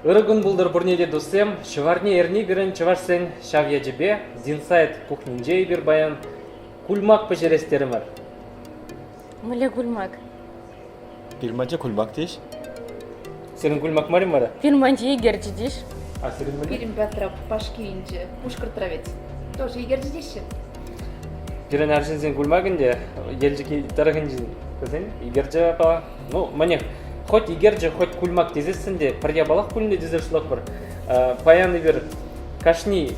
Ырыгын булдыр бурнеде дусем, шыварне эрни бирен чывашсен шавьяжибе, зинсайт кухнинже бир баян, кульмак пожерестеример. Мөле гульмак. Бирманча кульмак дейш. Сенин кульмак марин мара? Фирманчы егерчи дейш. А сенин мөле? Фильм Петра Пашкевинчи, Пушкар Травец. Тоже Игорь Жидищев. Бирен аршинсен кульмагынде, елжики тарыгынжы. Кызын, игерже апа, ну, манех. Хоть игерже, хоть кульмак тезесінде, пірге балақ кульінде дезершілік бір. Паяны бір кашни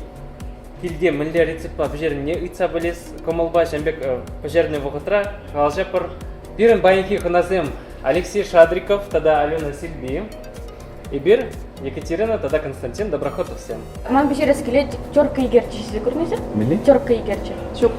тілде мүлде рецепт пожеріне ұйтса білес, комалба жәмбек пожеріне вұғытра, қалжа бір. Бірін баянки қыназым Алексей Шадриков, тада Алена Сильби, и бір Екатерина, тада Константин Доброхотов всем. Ман бешерес келе терка егерчи сізді көрмейсір? Милли? Терка егерчи. Жоқ.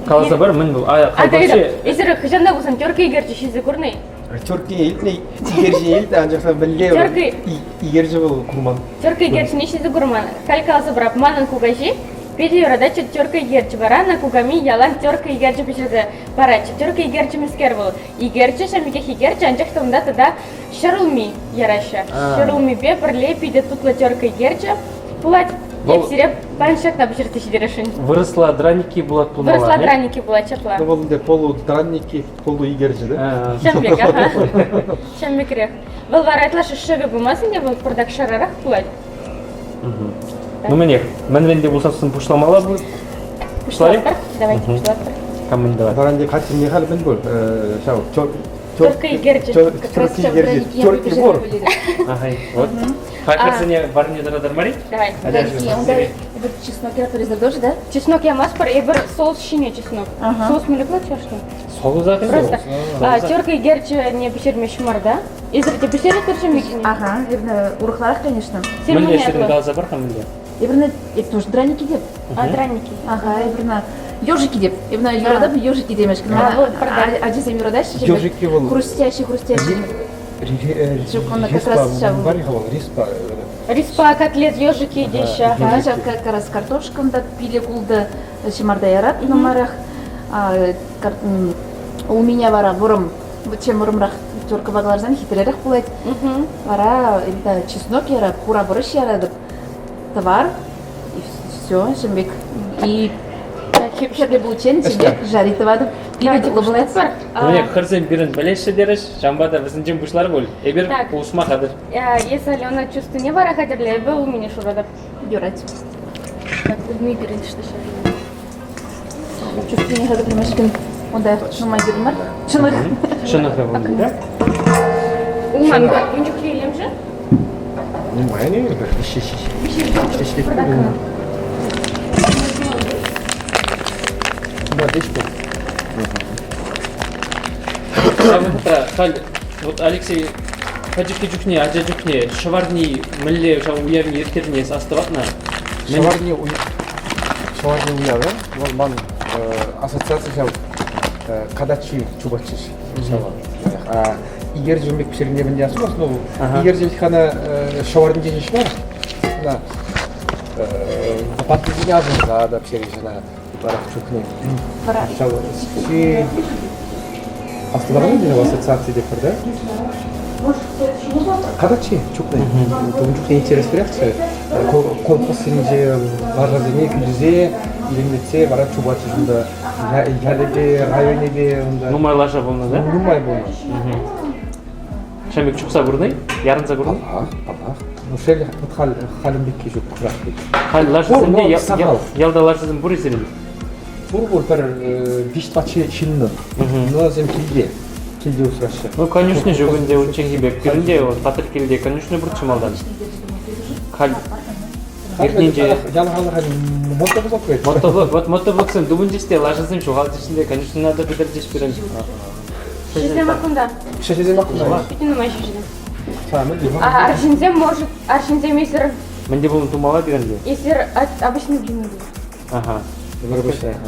Қаласа бір мін бұл. Атайда, есірі қыжанда болсын терка егерчи сізді көрмей? Түркі еліне игерже елді анжақта біле игерже бұл курман. Терка егерчи не сізді көрман. Калькаласы бірап манын кугажи, педи yorada терка егерчи бара, на кугами ялан терка егерчи бешерді барачы. Терка егерчи мискер бұл. Егерчи, шамикех егерчи, анжақта онда тада шырылми яраша. Шырылми бе бірле пиде тұтла терка егерчи. Пулать епсіреп баншақта бешерді шедерешін. Вырысла драники булат пулмала. Выросла драники була чапла. Бұл де полу дранники, полу игерже, да? Шамбек, аха. Шамбек рех. Бұл бар айтылашы шығы болмасын де бұл құрдақ шарарақ бұлай. Ну, мне, менвенде булсасын пушламала бұл. Пушлаттар? Давайте пушлаттар. Камын давай. Баранде қатты не қалы мен бұл? Терка егерчи. Как раз терки вор. Ага, вот. Хакерсене барне дарадар мари? Давай. Вот чеснок я тоже, да? Чеснок я маспар, и бір соус шине чеснок. Соус мелекла чашты. Соус закын? Просто терка егерчи не пешерме шумар, да? Изрите пешерме көршемек? Ага, верно, урахларах, конечно. Мөлне шерін қалса бар қамынде? Верно, это тоже драники деп. Драники. Ага, верно. Ёжики деп. Верно, юрада ёжики демеш. Адисем юрадаш. Ёжики бұл. Хрустящий. Риспа, котлет, ежики, дещи. Ага, как раз картошкам да пиле кулда шимарда ярат номарах. У меня вара вором, чем воромрах терка багларзан хитрерах булайт. Вара это чеснок яра, хура борщ яра товар и все, шембек. И хепшерде булчен, шембек жарит товар. Пиле булайт. Мне хырзен бирен білеші дереш, жамбада біздің жем бұшлар бол. Эбір ұшма қадыр. Если Алена чувство не вара хадерле, эбі у меня шурада. Бюрать. Так, удми берен, что шарили. Чувство не хадерле, машкин. Онда нумай бермар. Шынық. Шынық да болды, да? Уман, как унчук лейлем же? Не, не, вот Алексей, хаджики жүхне, ажа жүхне, шаварни, мүлле, уявни, еркеріне астыватна. Шаварни уявы, ол ман ассоциация кадачи чубачиш. Игер жемек пішеріне бінде асу, основу. Игер жемекхана шаварни женеш бар. Патты зіне азын, да пішеріне барақ чукне. Шаварни. Астыдағын дейін ассоциация деп бір, да? Кадачи чукне. Тұғын чукне интерес берекші. Корпус сенже, барғазыне, күлізе, илемдетсе, бара чубачы жында. Ялебе, районебе, онда. Нумай лаша болна, да? Нумай болна. Шамик чукса бұрнай? Ярынса бұрнай? Палақ. Нушел халімбекке жүк құрақ дейді. Хал лашысында, ялда лашысын бұр есерін? Бур бір виштвачы шинны. Но зем келде ұсырашы. Ну, конюшны жүгінде ученгебек. Бірінде, батыр келде, конюшны бұр чымалдан. Хал. Ерненже... Ялғалы хали мотоблок бет. Мотоблок. Вот мотоблоксын дубын жесте, лашысын шуғал жесінде, конюшны надо бідір жес берін. Шездем акунда. Шездем акунда? Бүтін ұмай шездем. Самый лимон. Аршинзем есір... Менде бұлын тумала берінде? Есір обычный блины. Ага.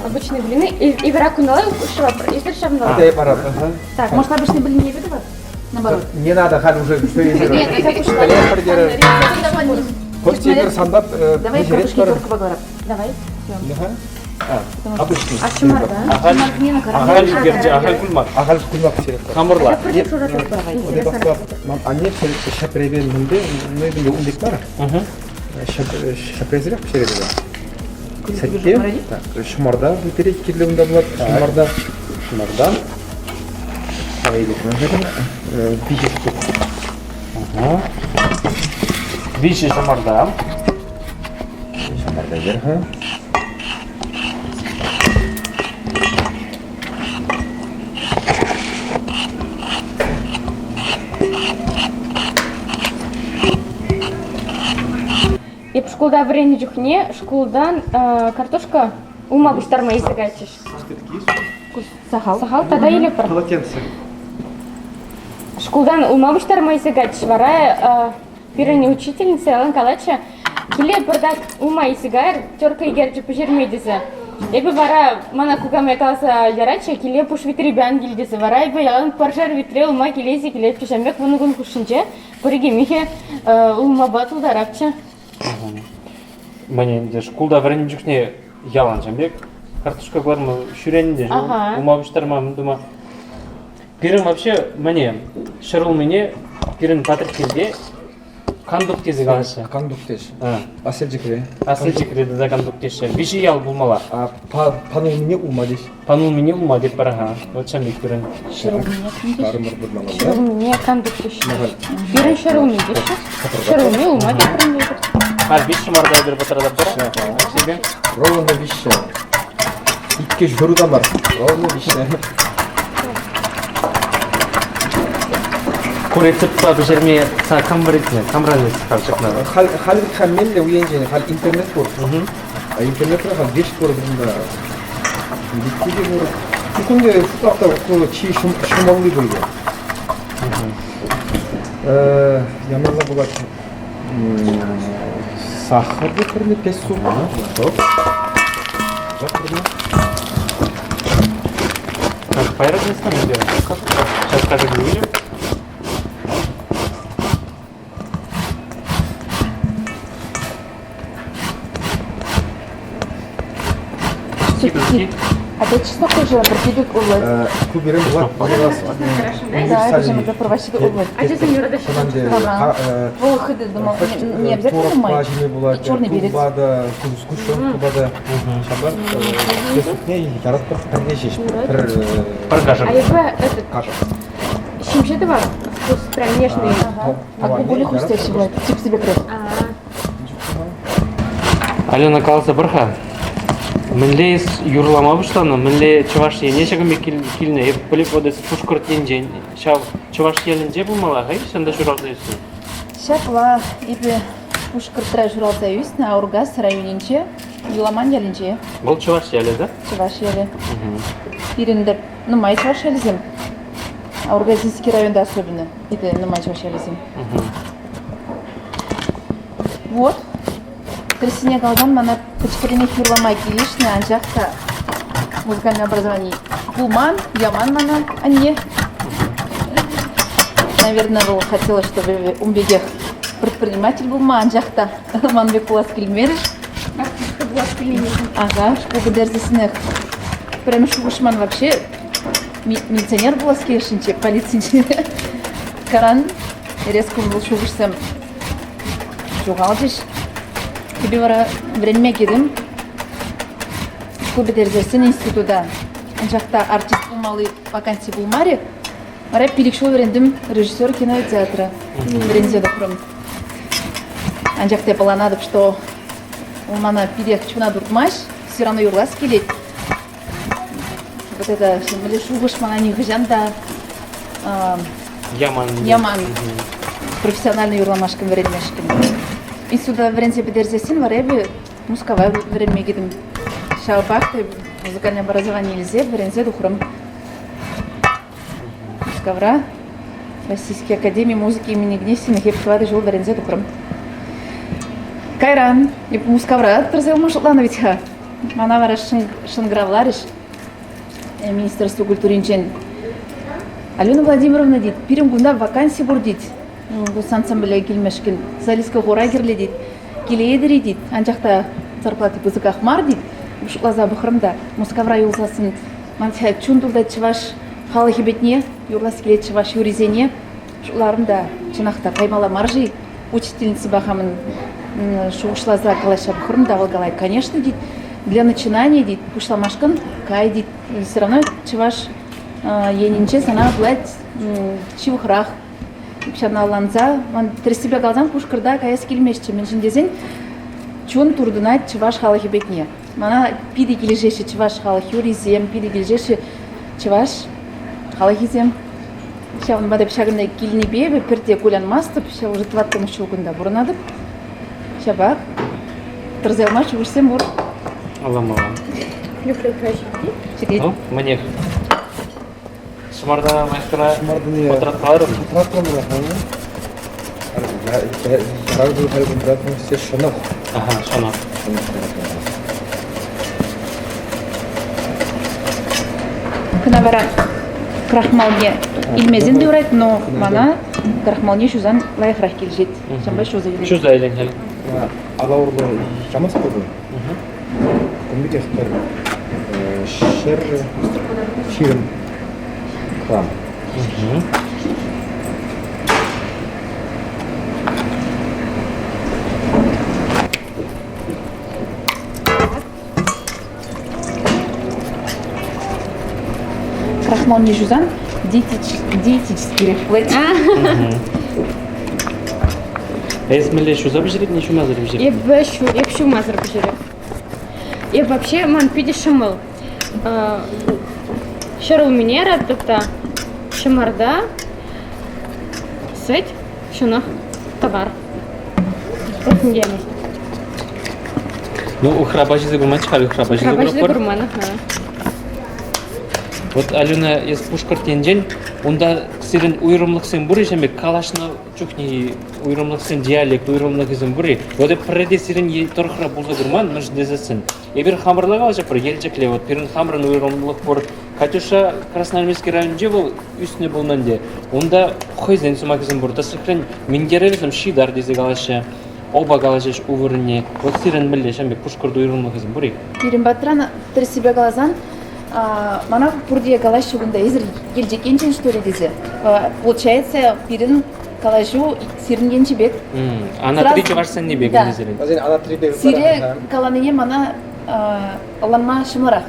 Обычные блины. И вера кунала, есір шабнала. Это я парад. Так, может обычные блины не видывать? Наоборот. Не надо, хали уже что есть. Нет, это Хоть тебе сандап... Давай картошки терка багларап. Давай. Ага. Обычный. А шымар, да? Ағал ағал игерчи, ағал кульмак. Ағал кульмак керек. Хамырлар. Оде бақылап, ане шапребен мынды, мынды умдек бар. Шапрезірек пішереді да. Сәтте, шымарда бүтерек керлігінде болады. Шымардан. Қалай кетіп, бейші штук. Бейші шымарда. Шымарда жер, И школда варенье жүхне, школдан картошка ума бұштарма есігайчыш. Сахал. Сахал, тада еле бір. Полотенце. Школдан ума бұштарма есігайчыш. Вара пирани учительница, алан калача. Келе бірдак ума есігайр, терка егерчі пожермейдізі. Ебі вара мана кугаме калса ярача, келе пуш витри бян гильдізі. Вара ебі ялан паржар витре ума келесі келе пішембек вұнығын күшінче. Көреге михе ума бату дарапча. Міне школда варенье жүхне ялан жамбек. Картошка бармы шүренінде жыл. Умабыштарма мындыма. Пирин вообще міне шырыл мене пирин патрик кезде кандук тезі қалышы. Кандук тез. Асел жекіре. Асыл жекіреді за кандук тезші. Беші ял болмала. Панул мене ума деш. Панул мене ума деп бараға. Вот шамбек пирин. Шырыл мене Барымыр бұдмағанда. Шырыл мене кандук тезші. Пирин шырыл мене деші. Шырыл мене ума деп пирин деші. Har bir şımarda bir batırada bırak. Şimdi Ровно вище. İtke жөруда бар. Ровно вище. Kuretsippa pişirmeye sa kambaritne, kamranesi kalacaklar. Хал хаммелле уенжене, хал интернет бор. Интернет хал беш бор бunda. Биткиге бор. Күнде сутакта ку чи шумаллы болды. Яманла булат. Сахар гепирне, песо. Как пайрак не станет делать? Сейчас как видим. А ты чеснок тоже обратили улыб. Куберем булат. Да, это же мы запроводили улыб. А здесь не радость. Выходы, думал, не обязательно май. Черный берет. Кубада, кускушон, кубада. Шабат. Песукне яратпар кандешиш. Паргажа. А ебе этот щемчеты бар? Вкус прям нежный. А кубули хрустящий бывает. Тип себе креп. Алена калса бырха. Мінле юрлама бұштаны, мінле чуваш енешігіме келіне, еп біліп одесі пұшқырттен жен, чуваш елінде бұлмала, ғай, шында жұралда есін? Шапла, епі пушкыртыра журалса үйсін, Аургаз районинче, Юламан елінче. Бұл чуваш елі, да? Чуваш елі. Иріндіп, нұмай чуваш елізім. Аургазинский районда особенно, епі нұмай чуваш елізім. Вот. Трясине қалған мана пычкырине хюрламай келешіне анжақта музыкальное образование. Кулман, яман мана, а не. Наверное, был хотела, чтобы умбегех предприниматель был манжақта. Манбек булас келмеріш. Ага, школы дәрзесінек. Прямо шуғышман вообще милиционер булас келешінче, полицейче. Каран, резко был шуғышсам. Жоғал жеш. Тебе вара время кедім. Школы дәрзесін институтда. Анжақта артист болмалы вакансия болмаре. Мара перекшол верендім режиссер кино и театра. Верензеда құрым. Анжақта планадып, что у мана перек чуна дурмаш, все равно юрлас келет. Вот это, мілі шуғыш мана не ғыжанда яман. Профессиональный юрламашкам веренмешкам. И сюда верензе бедерзесін вареби мускава веренме кедім. Шаубахты музыкальное образование нельзя, верензе духрым. Мускавра Российской академии музыки имени Гнесиных Епквады жил верензе духрым. Кайран, еп мускавра тұрзел мұшыланы ха. Мана вара шынгравларыш. Министерство культуры инчен. Алена Владимировна дит, пирим гунда вакансия бурдит. Бұл ансамбле келмешкен. Залиска гора керле дит. Келейдері дит. Анжақта зарплаты бізік ақмар дит. Лаза бухрымда, Мускавра юлсасын, мантия чундулда чываш халы хибетне, юрлас келет чываш юризене, шуларымда чынақта қаймала маржи, учительница бахамын шуғышлаза калаша бухрымда алгалай, конечно, дейді, для начинания, дейді, пушламашкан, кай, дейді, все равно чываш енинче сана блять чивхрах. Пшана ланза, ман тресибе галзан пушкарда каяс келмешче, мен жиндезен чун турдунайт чываш халы хибетне. Мана пиди кележеші чываш халы хюризем, пиди кележеші чываш халы хизем. Шавын бада пшагында келіне бебе, пірте кулян мастып, ша уже тваттым шугында бұрынадып. Шабақ, тұрзелма шуғышсем бұр. Алам. Люблю красиво. Ну, мне. Шымарда майқыра Шымардыне отырат қаларым. Трактор Рагду хайгын братым все шынақ. Ага, шана. Кынавара крахмалне илмезен дурайт, но мана крахмалне шузан лайықрақ келжет. Шамбай шуза келет. Şu da eğlen hel. Алауырлы жамас болды. Кімбек ехтер ширім крам. Крахмалне шузан диетический рефлекс. Ezmele şu da pişirip ne şu mazır pişirip? Я пшу мазар пожирю. И вообще, ман, пиди шамал. Шару минера, тата шамарда, сеть, шунах, товар. Вот не есть. Ну, у храбачи гурман çıkar, храбачи Рабочий гурман. гурман, ага. Вот Алена из пушкар тенжен, онда сирен уйрымлык сен бури шеме калашна чухни уйрымлык сен диалект уйрымлык сен бури. Вот преде сирен торхра булса гурман мыш дезесен. Эбир хамырлык алжа пыр елчекле, вот пирин хамрын уйрымлык бур. Катюша Красноармейский район же был үстіне болнанде. Онда хойзен сумакизен бур. Тасықрен мингерелізім шидар дезе галашы. Оба галашеш увырыне. Вот сирен мілле шеме пушкарду уйрымлык сен бури. Пирин батран тресибе галазан, мана пурдия галаш шугында изер елжекенчен что ли дезе. Получается, пирин калажу сирнгенче бек. Ана тричи варсан не бегін дезерен. Азен ана трибе Сире каланыне мана аланма шымырақ.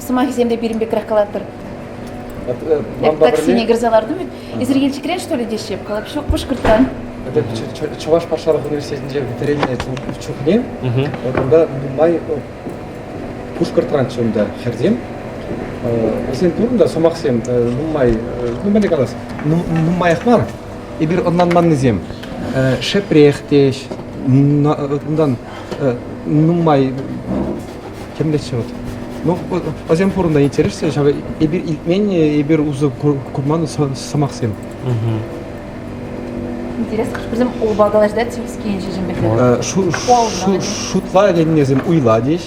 Сымақ земде пирин бекрах калаттыр. Такси негірзаларды бит. Изер елжекрен что ли дешеп, калап шок пушкыртан. Чуваш Пашаров университетінде ветеринария чухне. Онда май пушкыртан чөнда хердем. Сен турында сомақсем нумай, нумай калас. Нумай ахмар. И бир ондан маннызем. Шепрехтеш, ондан нумай кемдече вот. Ну, азем форумда интересно, шабы эбир илмен эбир узы курманы сомақсем. Интересно, bizim o bagajda çiftskiyen şişim bekliyor. Шутла ленезем уйладеш.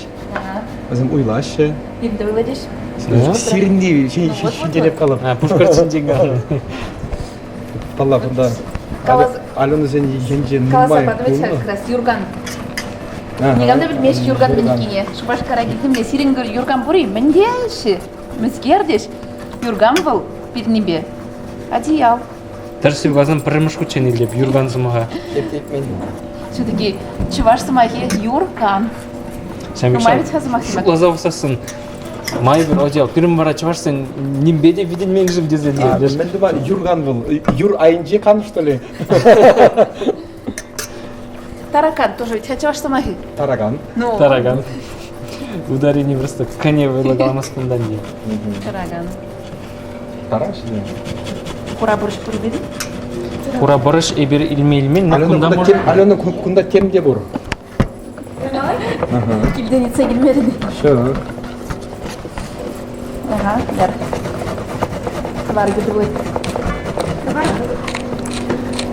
Азем уйлашы. Bir de uyladеш. Сиринди шинделеп калып. Пушкар чинжен галын. Палла бунда. Алена сен енже Kalasa нумай. padovec как раз Юрган. Негамда bir meş Юрган menikine. Şubaş kara gittim ne sirin Юрган buри. Men gelşi. Meskerdеш. Юрган был pirnibe. Одеял. Тәрсі вазан пырымыш күчен елеп, юрган зымыға. Все-таки чуваш самахи Юрган. Нумай ведь хазамахи. Шуклаза ұсасын. Май бір одел. Пирім бара чуваш сен нимбеде виден мен жив дезен. Мен дума Юрган был. Юр айнже кан что ли? Таракан тоже ведь чуваш самахи. Тараган. Тараган. Ударение просто к коне вылагалмас кунданде. Тараган. Тараш? Кура борщ пурбеди. Кура барыш эбир илме-илмен, но кунда может... Алена кунда темде бур. Килденица келмеді. Шо. Ага, яр. Бар гидрлы.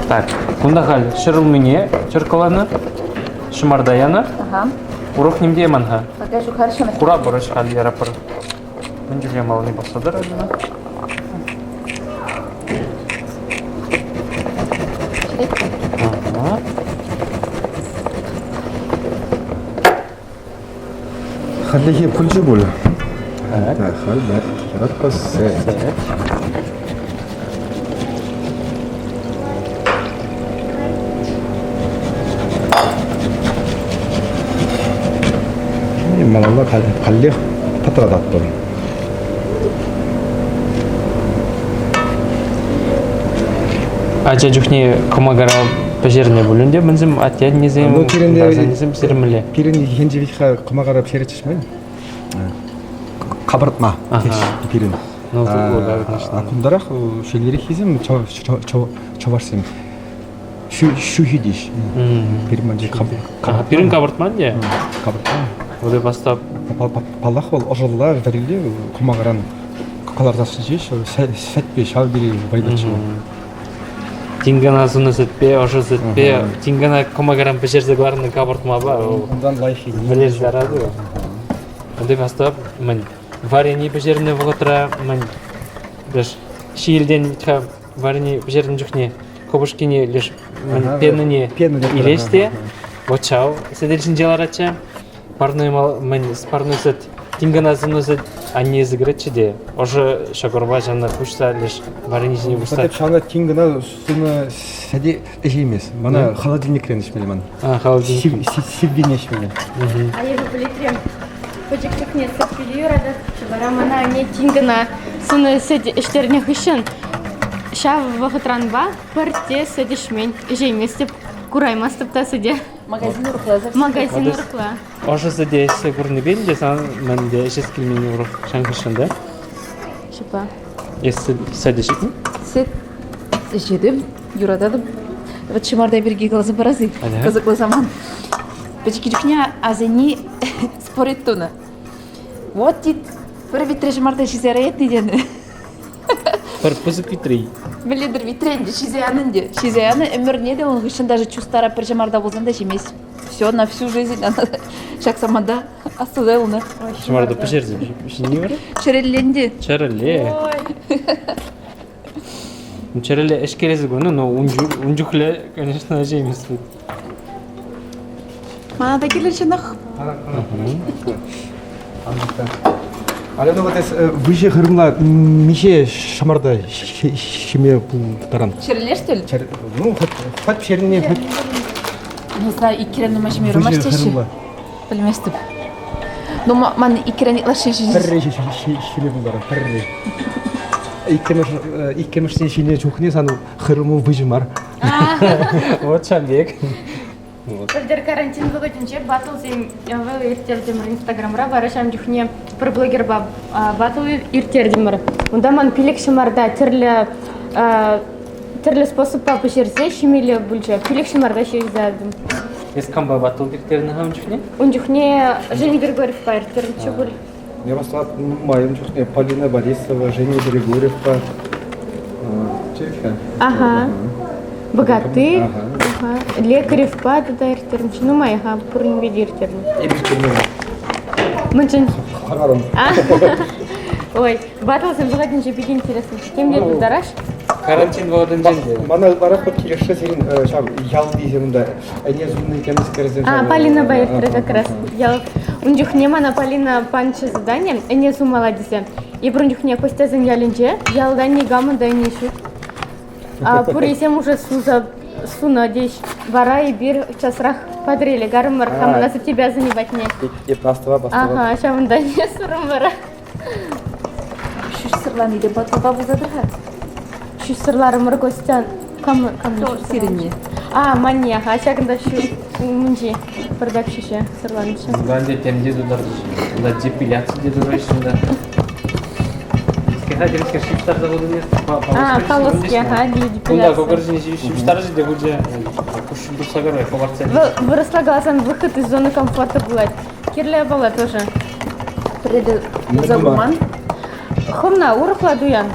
Так, кунда хал шырыл мне, чыркаланы, шымардаяны, Ага. урок немде манха. Покажу хорошо. Кура барыш хал ярапыр. Мынжуле малы не басадыр ажына. خليه كل جبل خل رقص ما والله خليه فترة ضغط Aja juhni komagara пожерне бүлінде мінзім атияд незем, незем сірімілі. пирин хенжевичха комагарап шеречишмен кабыртма пирин акундарах шелери хизим човарсем шухидиш пирманжи Пирин кабыртман де? кабыртма Оды бастап. паллах бол ожолла вериле комагаран калардасы жеш сәтпе шалбири байдачы Тингана суны сетпе, ошо сетпе, тингана комагаран пожерзе гларны кабыртма ба. ондан лайхи Білез жарады. Оды бастап, мен варени пожерне вғытра, мен лишь шиелден варени пожерне жүхне кобышкине лишь пеніне илесте. Вот чау, седелшін желаратча. Парной мен с парной сет тингана суны сет они изыграть де. Уже шагорба жанна пушса лишь вареничне пушса. Сатеп шана тингана суны сәде эжемес. Мана холодильник ренешмеле ман. Холодильник. Сиббинешмеле. А я бүлетрем. Көжектік не сәппелі үрады. Шыбара мана не тингана суны сәде іштеріне хүшін. Шав вағытран ба, бірте сәдешмен жеймес деп кураймас деп та сәде. Магазин урықлазар. Магазин урықла. Ошо сәде есе көріне бейін де сан мен де ешес келмейін ұрық шаңқышында. Шыпа. Есі сәде шекін? Сет жедім, юрададым. Вот шымардай бірге қаласы баразы. Қызықлы заман. Бәчекерікне азыни спорит туны. Вот дит, бір витре шымардай шизера етні дені. Бір пызып витрей. Біледір витренде, шизеянынде. Шизеяны өміріне де оның үшін даже чувстара бір шымарда болсан да жемес. Все, на всю жизнь она шақсамада астыдай ұлны. Шымарды пішерзі. Не бар? Шерелленде. Чареле. Чареле эшкерезі көні, но унжухле, конечно, жейміз. Мана да келер шынақ. Алена вот выше хырымла мише шамарда шеме таран. Шерелеш түл? Ну, хоть пшеріне, хоть Не знаю, икерен нұма жеме ромаш выше теші. хырымла. Білместім. Но ман икерен итлашын жейіз. Пірре шеме бұлдары, пірре. Иккеміштен шене жоқне сану хырымы выжымар. Вот шамбек. Бірдер карантин бұғытынше батыл зем яғы ертердемір инстаграмра барышам жүхне бір блогер ба батыл ертердемір. Онда ман пилек шымарда түрлі способпа пішерсе шемелі бүлчі. Пилек шымарда шерзадым. Ескамба батыл кертеріні ғам жүхне? Он жүхне Женя Григорьев па ертердім чүгіл. Я бастап майым жоқне Полина Борисова, Женя Григорьев па. Ага. Богатырь. Лекарев па да ертердім. Ну майға бұрын беді ертердім. Мүншін. Қағарым. Ой, батыл зем бұғытынше бек интересно. Кемдер бұлдараш? Карантин болдың женде. Мана барақ бұд келеші сен ял дейсенімді. Әне зұмның кеміз кәрізен. Полина Байыртыры как раз. Он жүхне мана Полина панчы задание, әне сумала десе. И бұрын жүхне көстезін ялінже, ялдан не гамын да не шут. Пұр есем уже суна деш. Бара и бір часрақ подрели. Гарым бар, хамынасы тебя занимать не. И бастыва. Ага, шамында не сұрым бара. Шүш сырлан иде батылға бұзадыға. Şu sırlarım Rogostan kam Сиренне. Manya, aşağında şu munci pırdак şişe sırlanışı. Ben de temde dudar. Da depiляция dedi var şimdi. Hadi bir şiftar da oldu ya. Полоски, ага, Bunda депиляция. kokorzini şiftar же буде. Кушинду сагарай поварцели. Выросла глазом выход из зоны комфорта была. Кирле была тоже. Преді загуман. Хомна урықла дуян.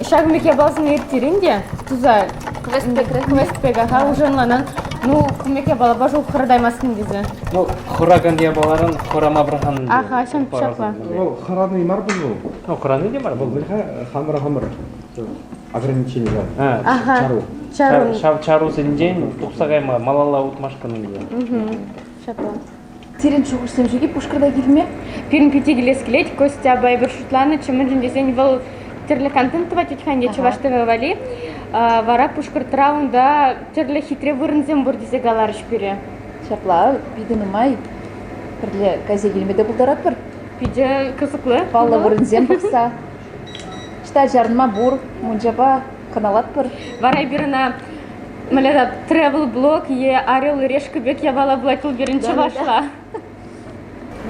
Шагмеке балсын ертерінде, туза квестпек, аға ұжынланан, ну, кумеке бала бажу қырдаймасын деді. Ну, хураган дия баларын хурама браханын. Аха, шам шапла. Ол қараны имар бұл. Ну, хураны де бар бұл. Хамыр. Ограничение бар. Аха, чару. Чару сенден, тұқсағайма, малала ұтмашқының де. Шапла. Терен чугушсем жеге пушкарда келме? Пирин пяти келет, Костя Байбер шутланы, чымын десен был терлі контент тывать ханде чувашты вали. Вара пушкар траунда терлі хитре вырынзем бур десе галарыш пире. Шапла, биді нумай. Бірле газе келмеді бұлдарап бір. Пиде кызыклы. Палла вырынзем бұқса. Шта жарныма бур, мұнжаба каналат бір. Вара бирина Малада travel блог е Орел и Решка бек я бала блатил биринчи башла.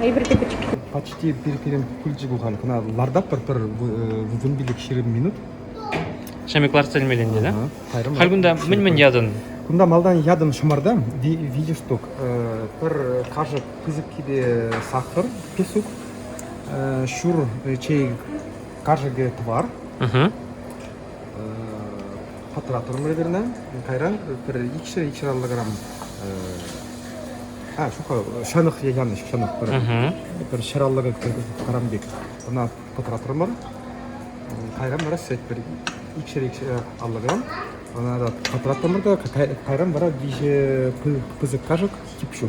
Айбірді күчік. почти перекерен күлжі болған кына лардап бір вунбилік шерім минут. Шамиклар сәлмеленде, да? Хайрым. Халгунда мін ядын. Кунда малдан ядын шымарда видеосток бір кажы кызып киде сахар, песук, шур чей кажыге твар, патратор мөлдеріне, кайран бір икшер аллыграм шуқа шанық яныш шанық бір шараллыгы карамбек. Она патратор мөр, кайран бара сет бір икшер аллыграм. Она да патратор мөрді кайран бара виже пызык кажык типшу.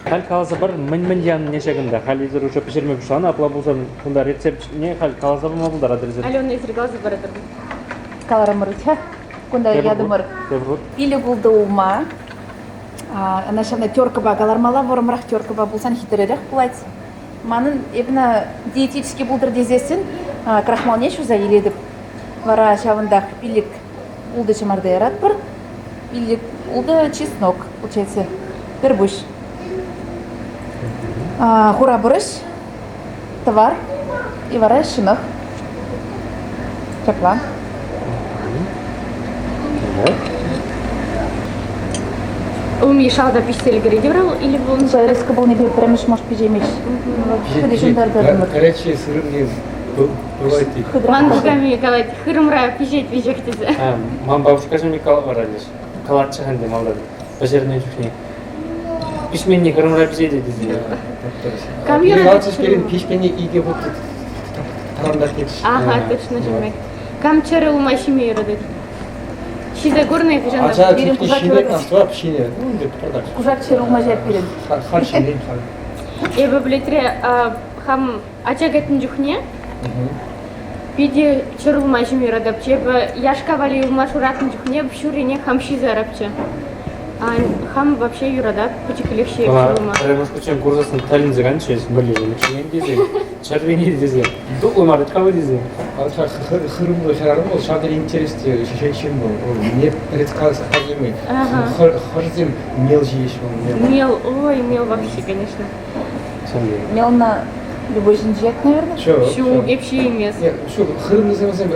Хал қалазы бар мін яны нешегінде. Хал езір уже пішермек шаны апла болсан күнда рецепт не хал қалазы бар ма бұлдар адрезер? Алена езір қалазы бар адыр. Каларамыр, кунда ядымыр. Пилі бұлды ума. Она шавна терка ба галармала, ворамрақ терка ба болсан хитеререк бұлайт. Манын ебіна диетический бұлдыр дезесін крахмал не шуза еледіп. Вара шавындақ пилік улды чамарды ярат бір. Пилік улды чеснок, получается, пербуш. Хура бұрыш, товар и вара шынық. Чапла. Он мешалда пищели гридерал или был Резко был не прямыш, может, пижемеш. Горячие сыры бывает и. Мангуками говорит, хырымра пижет вижек тезе. Мам бабушка же мне калабаралиш. Калат чаханде малдар. Бажерный чухни. Письменник хырымра пижет дезе. Калатчиш керен пишпени иге вот тарамдар кетиш. Ага, точно жемек. Кам чары умашими юрдет. Шизе горный пижанда. Ача типки шинек настроя пшине. Ну, деп продаж. Кужак чері умажет пилен. Хар шинек хар. Эбі білетіре хам ачагетін жүхне. Пиде чырыл мажым юрадап чебі яшка вали умаш уратын жүхне бшурине хам шизе арапчы. Хам вообще юрадап пучекілікше чырылма. Ремошку чем курсасын талин зіган чез білі. Чеген дезе, чарвени дезе. Дуқлы марыт кавы дезе. Ача хырымды шарарым ол шадыр интересте шешен бұл. Не предсказуемый. Хырзем мел жиеш ол. Мел, ой, мел вообще, конечно. Мел на любой жинжек, наверное. Шу, вообще емес. Шу хырымды zemesem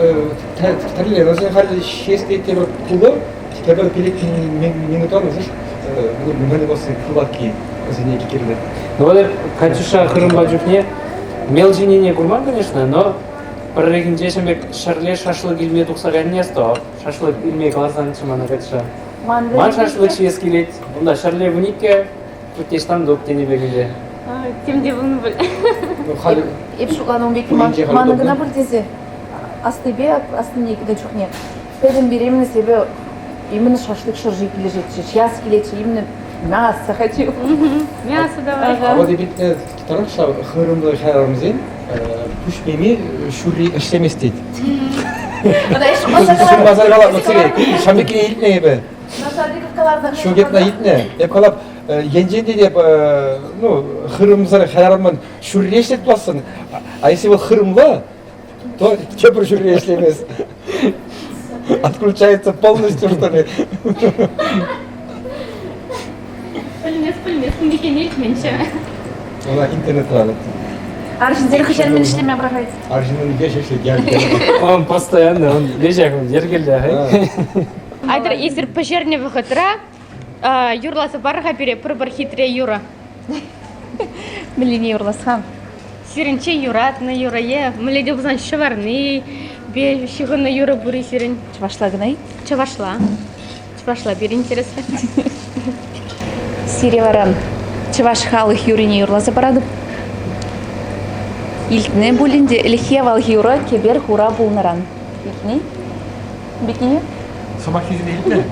тарле, но сен хали шестете бір пулы, тебе пилек минутан өзіш мені осы кулатки өзіне кекерлер. Ну вот Катюша хырымба жүхне мел жинене курман, конечно, но Паррегин жешембек шарле шашлык илме тухсаган не сто. Шашлык илме классан чымана Катюша. Ман шашлык шиес келет. Бунда шарле вуникке путештан доп тене бегінде. Темде бұны біл. Епшуған он бекі манығына бір дезе. Астыбе, астыне кеде чухне. Пәдім беремін себе именно шашлык шыржи кележет. Сейчас келет, именно мясо хочу. Мясо давай. А вот ебет тарапша хырымды шарарымызен пүшпеме шүрри іштемес дейді. Сыр базар қалап өтсеге, шамбекіне етіне ебі. Шу кетна етіне. Еп қалап, енженде деп, хырымызар шарарымын шүрри ештет бассын. А если бұл хырымла, то кепір шүрри ештемес. Отключается полностью, что ли. Пыльнес, мекенет менше. Она интернет рады. Аржинзері қышармен іштеме бұрағайды. Аржинның ешеші гәргелі. Он постоянно, он лежаком дергелді. Айтыр, езір пожерне выходыра, юрласы барға бере бір хитре юра. Милине юрласхам. Сиренче юратны юрае, міледе бұзан шыварны, бе шығыны юра бұры сирен. Чывашла гынай? Чывашла. Чывашла, бер интересно. Сире варан. Чываш халық юрине юрласы барады. Илтіне бөлінде ілхевал юра кебер хура болнаран. Бекіне? Бекіне? Самак yüzüne ilk ne?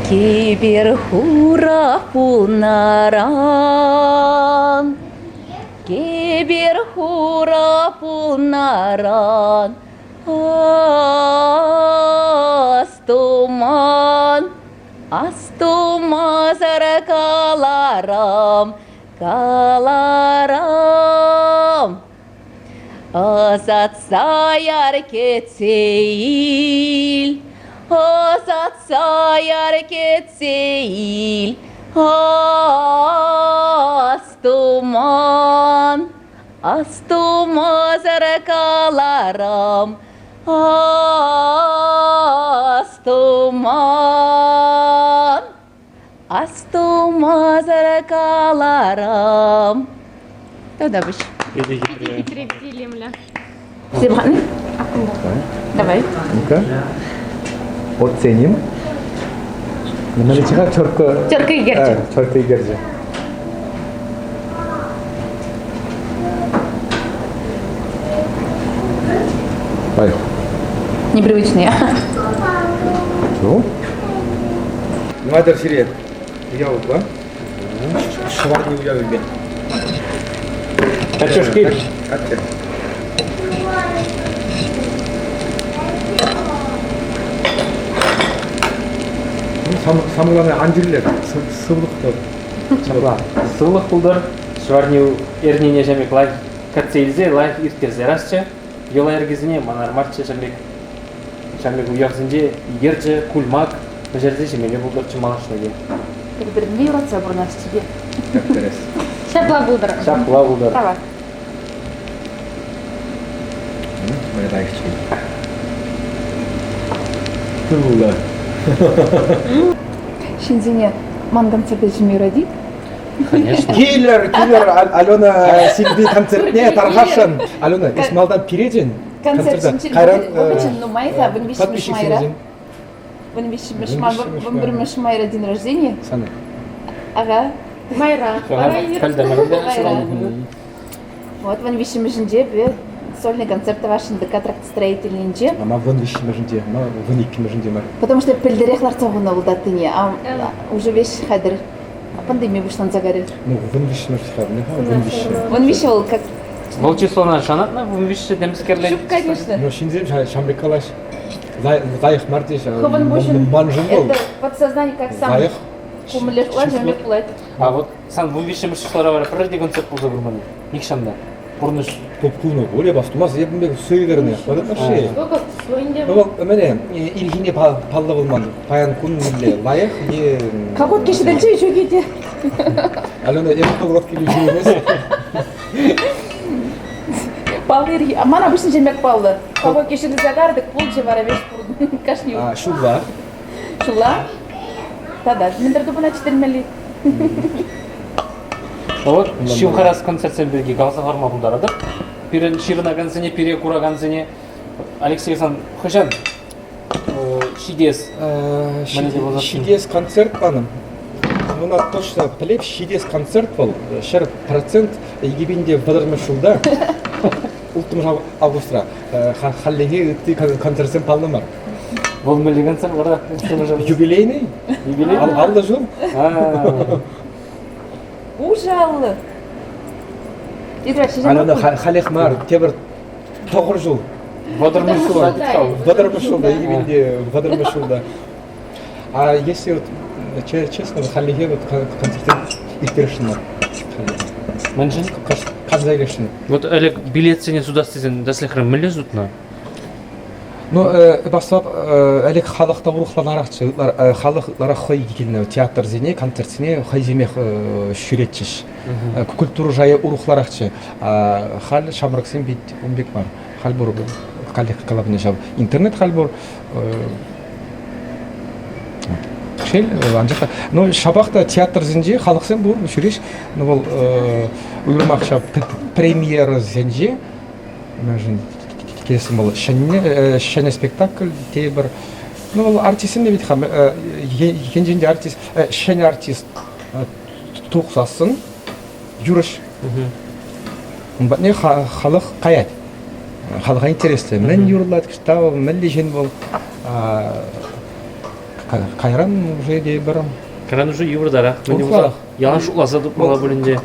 Кибер хура пулнаран, кибер хура пулнаран, астуман, астума саракаларам, каларам. Азат саяр кетсейл, азат саяр кетсейл, астуман, астума заракаларам, астуман, астума заракаларам. Тогда выше. Рептилиемля. Симхан? Давай. Ну-ка. Оценим. Наличи가 чорка. Чорка игерчи. Чорка игерчи. Ай. Непривычные. Что? Мадер сире. Я вот, да? Шварни уявили. Картошки. Самыланы анжирлер, сывлықты чабла. Сылық бұлдар, шварню ернене жәмек лайк катсейлзе, лайк иртерзе расча, ела ергізіне манар марча жәмек уяқзінде егерже, кульмак, бұжерде жәмеле бұлдар чымалашына ге. Бір-біріне ұратса бұрнас тебе. Дәптерес. Шапла булдыр. Шапла бұлдар. Права. Моя дайхчы. Ты бұлдар. Шинзине мангансерде жеме ради. Конечно. Киллер, Алена Сильби концертне тархашын. Алена, Исмалдан переден. Концерт очень нумайта, вы не Подписчик Вы не Майра день рождения. Саны. Ага. Майра. Вот вы не сольный концерт вашин декатракт строительнинче. Ама вон вещи межінде, ама вон екі межінде бар. Потому что пельдерехлар тоғына ұлдаттыне, а уже вещь хадыр. Пандемия вышлан загорит. Ну, вон вещи межінде, вон вещи. Вон вещь ол как... Бұл числона жанатна, бұл виші деміскерлер. Шук, конечно. Ну, шинзем шамбекалаш. Зайық мартеш, Хобан бошын, манжын бол. это подсознание как сам. Зайық. Кумылешла, жемек плать. А вот сан бұл виші мүшішлара бар, бірде концерт бұл забырманы. Никшамда. Бұрныш. Топкулны оле бастымас, ебімбек сөйгеріне. Бадық ше. Сколько слоинде? Ну, мәне, илгине палды болман. Паян күн миле лайық, не... Какой кеші дәлче еще кейте. Алена, емді ғылап келу жүйемес. Палды, ман обычно жемек палды. Какой кеші загардық, пул жевара веш кашню. Шулла. Шула? Тада, мендерді бұна четермели. Вот, шимхарас концертсен бірге галса ғарма бұлдарадық. Пирен ширынағанзыне, пире курағанзыне. Алексей Сан, хышан, шидес. Шидес концерт баным. Мына точно білеп, шидес концерт бол. 100% егебенде бұдырмы шулда. Ұлтым августра. Халлеге үтті концертсен палнымар. Бұл мүлі концерт ғара? Юбилейный? Юбилейный? Алды жыл? Ужалы. Ананы халех мар, тебір 9 жыл. Бұдырмы шулда. Бұдырмы шулда, егебенде бұдырмы шулда. А если вот, честно, халлеге вот концерттен иртерішін. Мәншін? Қазайлешін. Вот әлік билетсене судастызен дәсліхрін мүлі зұтна? Ну, бастап, әлік халықта ұрықлан арақчы, халықлара қой келіні театр зене, концертсіне қой земех шүретчіш. Культуру жайы ұрықлар ақчы. Хал шамрықсен бейт өмбек бар. Хал бұр, қалық қалабыны жау. Интернет хал бұр. Шел, анжақта. Ну, шабақта театр зенже, халықсен бұр, шүреш. Ну, бұл ұйырмақша премьер зенже. Мәжін. Келесім бұл шәне спектакль, те бір... Ну, бұл артисін не бейт қам, еңженде артист, шәне артист тоқсасын, жүріш. Не халық қаят, халыға интересті. Мен юрлады кіштау, мәлі жен бұл Кайран уже де барам. Каран уже юрдара. Мен Уфа. уже яlan шуласа деп мала бүлінде.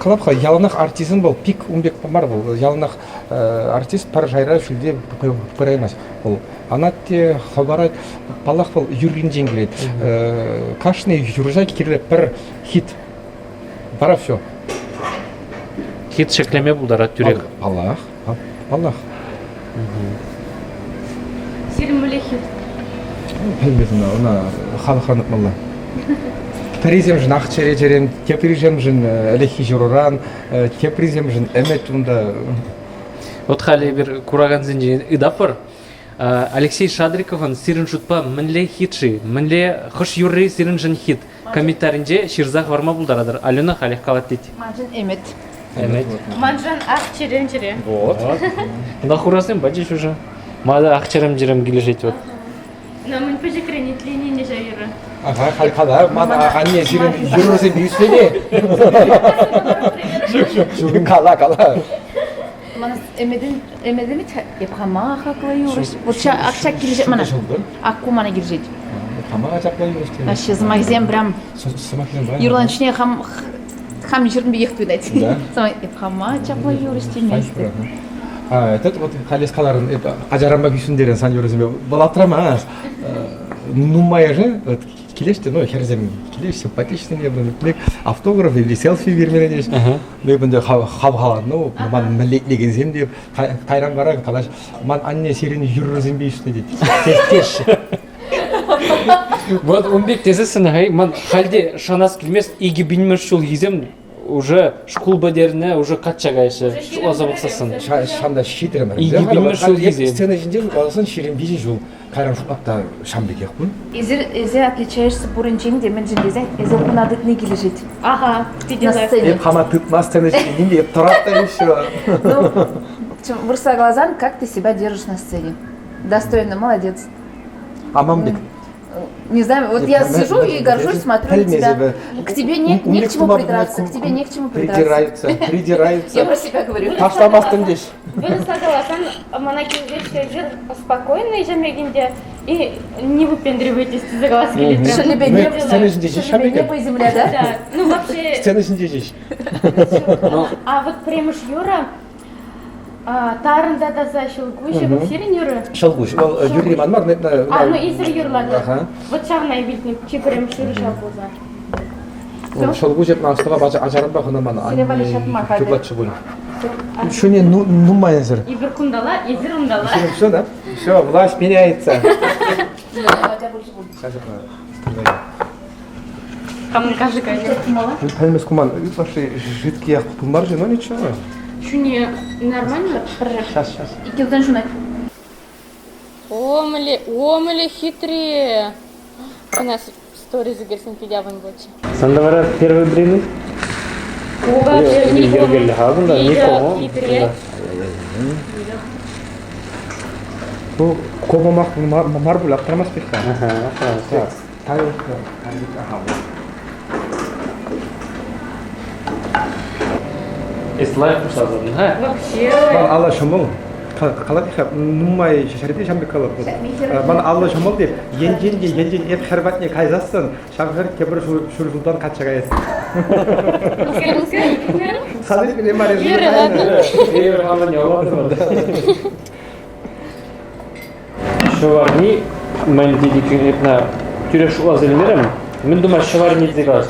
Калапха яланах артизм был, пик умбек бар был. Яланах артист пар жайра шүлде пыраймас. Ол анатте хабарат балах был юрген жеңгелет. Кашны юржай кирле бір хит. Бара все. Хит шеклеме булдара түрек. Аллах. Аллах. Сирмуле хит. Білмедім, ona халықанып мала. Паризем жын ақчере жерем, кепризем жын әлехи жұруран, кепризем жын әмет ұнда. Вот хали бір кураган зінжен ыдапыр. Алексей Шадриковын сирин шутпа мінле хитши, мінле қыш юрри сирин жын хит. Комментаринже ширзақ варма бұлдарадыр. Алена халих калат дейді. Мажын эмет. Әмет. Манжан ақ черен чере. Вот. Да хурасың бачиш уже. Мада ақчарам жерем келешет вот. Но мы пожекренить линии не жайыры. Аға, қалқада, ман анне жирен жүрірсе бейіспене. Жүгін қала. Манас эмеден епхама хакла юрис. Вот акча киржет мана. Акку мана киржет. Қамаға жақлай жүрісте. Наши замагзем прям юрланчне хам жирн бейек тудать. Сама епхама чапла юристе месте. Этот вот халес қаларын ажарамба күйсіндерін сан жүрісіме балатырама. Нумая же, келеште, ну, херзем, келеш, симпатичный, я бы, автограф или селфи бермеледеш. Ну, бінде хабхала, ну, ман мәлеклеген зем деп, қайран қараң, қалаш, ман анне серін жүрірзем бейшіне дейді. Теш. Вот умбек тезесін, ман халде шанас келмес, иги білмеш жол езем, уже школ бадеріне уже қатшағайшы, шулаза бақсасын. Шанда шитерім. Иги білмеш жол езем. Сцена жінде, оласын шерін бейші жол. Кайран шуплапта шамбек яқпын. Эзе отличаешься бурынчен демен жіндезе, эзе кунадытны кележет. Ага, На сцене. Еп қама тытма сцена жінде, еп тұратта еще. Вырса глазан, как ты себя держишь на сцене? Достойно, молодец. Амамбек. Не знаю, вот я сижу и горжусь, смотрю на тебя. К тебе не к чему придраться, к тебе не к чему придраться. Придираются. Я про себя говорю. Таштамастын деш. Вы согласен, мана киржет спокойно жемегенде и не выпендривайтесь за глаз или Ну, сцена жінде жеш шамбек. Небо и земля, да? Да, ну вообще. Сцена жінде жеш. А вот премыш Юра, тарында да за шылгушы, бұл серін Юра. Шалгуш, ол жүргей манмар. Ну исір Юрлады. Ага. Вот шағына битніп, че премыш Юра шалгуза. Шалгуш еп настыға ажарын бақына мана. Серебали шатма қады. Түрлатшы бұл. Шуне нумайынзыр. И бір күндала, и зір ұндала. Все, да? Все, власть меняется. Қамын кажы кажы. Пәлмес куман, ваши жидкие ақпылмар же, но ничего. Шуне нормально? Сейчас. Икелден шунай. Омле хитрее. У нас сторис герсен пидявын больше. Сандавара первый брины? Ергелі хабында, никого. Хитрее. Bu koma marbul aktaramaz pek var. Tayo. Ислайф мусазадın ha? Вообще. Bana Allah şamol. Kalat ikap numay şariti şambek kalat. Bana Allah şamol deyip yenjen hep herbatne kayzasın. Şahır kebir şuruldan kaçacağız. Sadece bir emarez. Евро хамын явадыр. Шоварни мен дедикин этна түреш уазелмерем. Мен думаю, шоварни дегаз.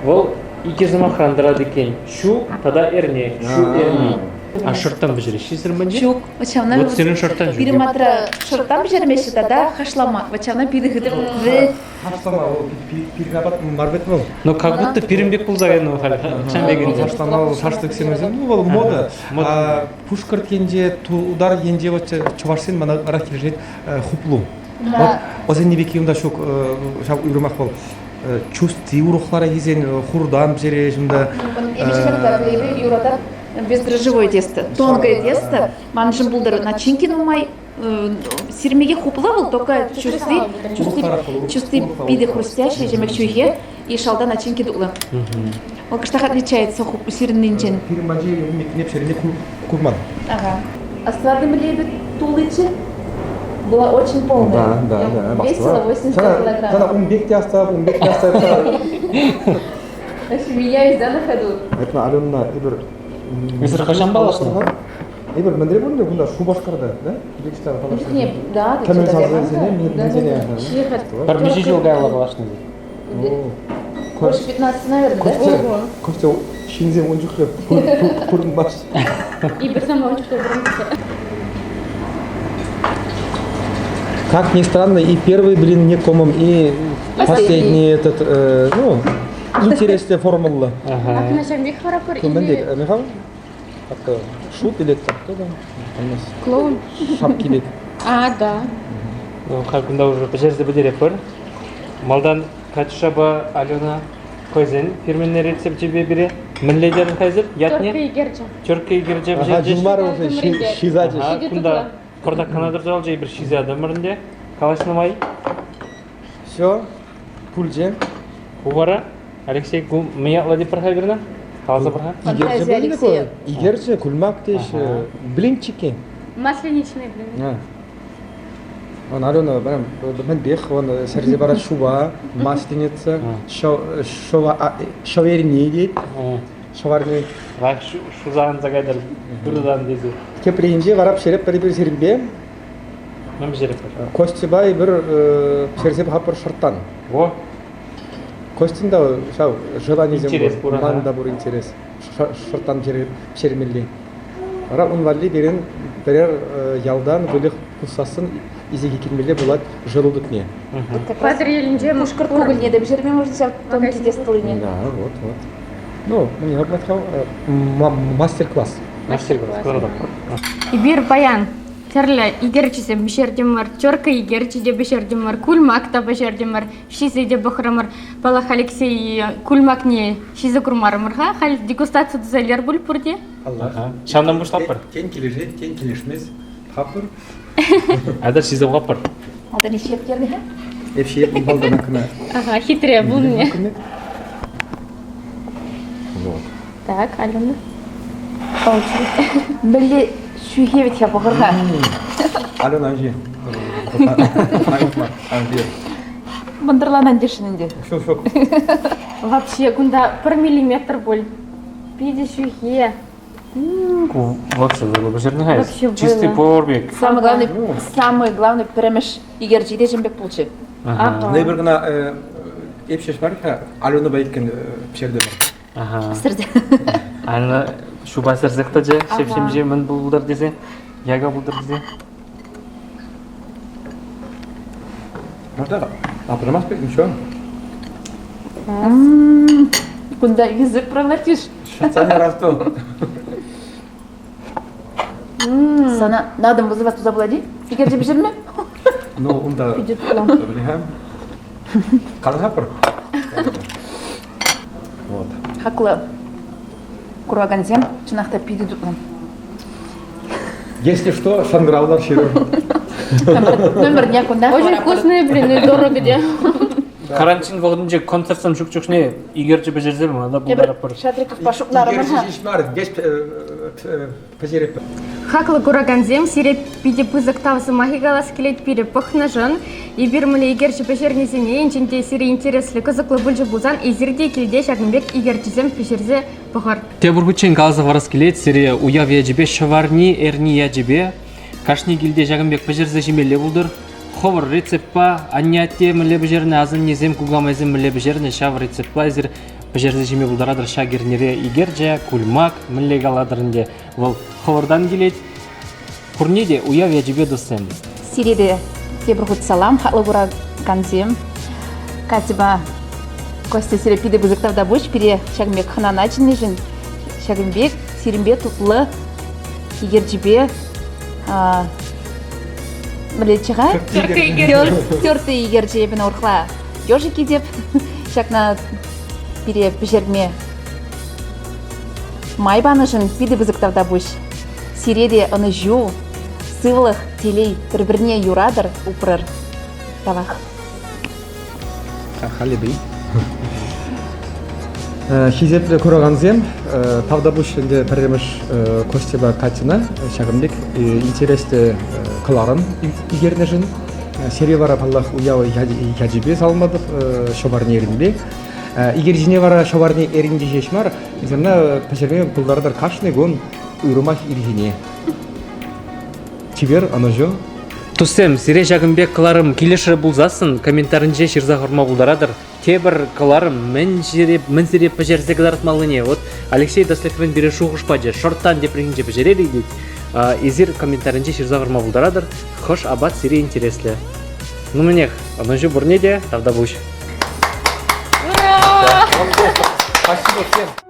Вол ике замахандырады екен. Шу тада эрне, шу эрни. А шырттан бежире шизір мэнже? Чук, вачавна. Вот сенің шырттан жүр. Перематра шырттан жермеші да хашлама. Вачавна пидыхыдыр. Haşlama o pirinabat marbet mi? Но как будто перембек бұл заген ол халі. Шамбегенде. Haşlama o saçlık semezin. Ну ол мода. Пушкар кенже, удар кенже вот чувашсен мана ара киржет хуплу. Вот озен небекиумда шок шак уйрумак бол. Чувств урухлара кезен хурдан жере жында. Бездрожжевое тесто, тонкое тесто. Манжым булдыр начинки нумай. Сирмеге хуплавал, только чувствуй пиды хрустящие, жемек чуйге и шалда начинки дула. Он как отличается сирнинчен. Пирманжи, не пшерine kurman. Ага. Асладым лебед тулычы. Была очень полная. Да, Я да, весила 80 Жана килограмм. умбек те астап. Значит, меня везде на ходу. Айтма Алена ибір Мисыр қашан баласың? ибір міндіре болды бұнда шу башқарды, да? Өзбекстан қаласы. Не, да, ты Камен что-то салзы сене, мен сене. Бір неше жылға ала балашың? Больше 15, наверное, да? Костя, шинзем он жүхлеп, көрін баш. И бір самоучка бұрын. Как ни странно, и первый блин не комом, и последний этот, ну, интересная формула. Атына шамбек харапыр Кімбіндек, или Михаил? Как-то шут или так-то да? У нас клоун? шапки лет. А, да. Қалпында уже пешерді бідереп бар. Малдан Катюшаба Алена Койзен фирменный рецепт тебе бере. Мінледер қазір, ятне? Төркей герча. Чөркей гірже Ага, бішерде. Дилмар уже шизадиш. Күнда құрда канадыр жал жай бір шиза адамырынде. Калашнамай. Все, пульже. Увара. Алексей Гум мияқла деп бірға берна? Қаласа бірға? Игерже Фантазия білді Алексея. ғой? Игерже, күлмак деш, блинчики. Масленичный, блин. Он Алена, мен бех, он сәрзе барат шуба, масленица, шаверни дейді, шаварни. Ғай шузағын загайдар бұрыдан деді. Кепрейінже барап шереп бір серімбе, Мен бішеріп бар. Костебай бір шерзеп хапыр шырттан. О, Костинда шау желание Интерес зем бур, ага. манда бур интерес. Шырттан шермелли. Ара унвалли берен берер ялдан гөлек кусасын изеге келмеле болады желудок не. Қазір елінде Мушкар пугальне деп жерме можно взять тонкий тестолыне. Да, вот. Ну, мне обратил мастер-класс. мастер-класс. Көрді. Ибир баян. Терлі игерчесе бішердемір, чорка игерчеде бішердемір, кульмакта бішердемір, шизеде бұқырымыр, Балах Алексей кульмакне шизі күрмарымырға, хал дегустация дүзелер бұл пұрде? Шамдан бұштап бар. Тен келешет, тен келешмес. Хапыр. Әдір шизі бұғап бар. Это не шеф керді, ха? Эпшие балдана күні. Ага, хитрее бұл не. Вот. Так, Алена. Білі шүйхе бет я бұғырға. Алена анжи. Бандырланан дешінінде. Шок. Вообще, күнда 1 миллиметр бол. Пиде шүйхе. Вообще, бішердің Вообще қайыз. Чистый было. порбек. Самый главный піремеш игерчеде жембек бұлчы. Ага. Не бір ғана епшеш бар, Алена бәйткен пішерді бар. Сірде. Аны шуба сырзықта же, шепшем же мін бұлдар десе, яга бұлдар десе. Можно апрамас пек, ничего? Куда язык проглотишь? Шатсане расту. Sana надо вызывать туда влади? Игерче бішерме? Ну, онда Идет план. білем. Қалың хапыр? Вот. Хақлы. Курваганзем, чынақта пиді дұтлан. Если что, шанграулар шеру. Номер дня кунда? Очень вкусные, блин, и дорого де. Карантин вағыдың же концертсам жүк-жүкшіне игерчі бәжерзер ма, ана бұлдарап бар. Шатриков пашуклары мырха. Здесь позереп. Хақлы кураганзем, сирет пиде пызык тавсы махигалас келет пире пықнажын, и бір мүлі игерчі пешернесіне, енчінде сире интереслі кызықлы бүлжі бұлзан, изірде келде шагынбек игерчізем пешерзе бұғыр. Те бұргучен қалзы варас келет, сире уяв яджібе шаварни, эрни яджібе, кашни келде жагынбек пешерзе жемелі бұлдыр, ховыр рецеппа, анятте мүлі бежеріне азын незем кугамайзым мүлі бежеріне шав рецеппа, изір пешерзе жеме бұлдарадыр шагернере игерже, кульмак, мүлі галадырынде. Ол ховырдан келет, құрнеде уяв яджібе достен. Сиреде тебірғыт салам, хақлы кураганзем. Катиба Костя сире пиде бузыктавда бұш, пире шагынбек хына начинный жын. Шагынбек, сирембе тутлы, игерчебе, біле чыға? Тёрты игерчебені ұрқла ежики деп, шакна пире пешерме майбаны жын пиде бузыктавда бұш. Сиреде ыны жу, сывлых телей бір-біріне юрадыр упырыр. Тавақ. Халиби. Хизепле көрөганзем тавдабуш инде перемеш Костеба Катина шагымдык интересте кыларым игернежин серия бара паллах уяу яжибе салмадып шобарни эринде игер жине бара шобарни эринде жешмар иземна пешерме пулдардар кашны гон урумах иржине чибер аножо Туссем, сире жагымбек кыларым келеші бұлзасын, комментарынже шырза құрма бұлдарадыр. Тебір кыларым мен сире пәжерзе кыларытмалыне. Вот Алексей Дослековен бере шуғышпаджы, шорттан депрегінже пәжерері дейді. Изир комментарынже шырза құрма бұлдарадыр. Хош абат сире интереслі. Ну менех, аножу бұрнеде, тавда бұш. Ура! спасибо всем.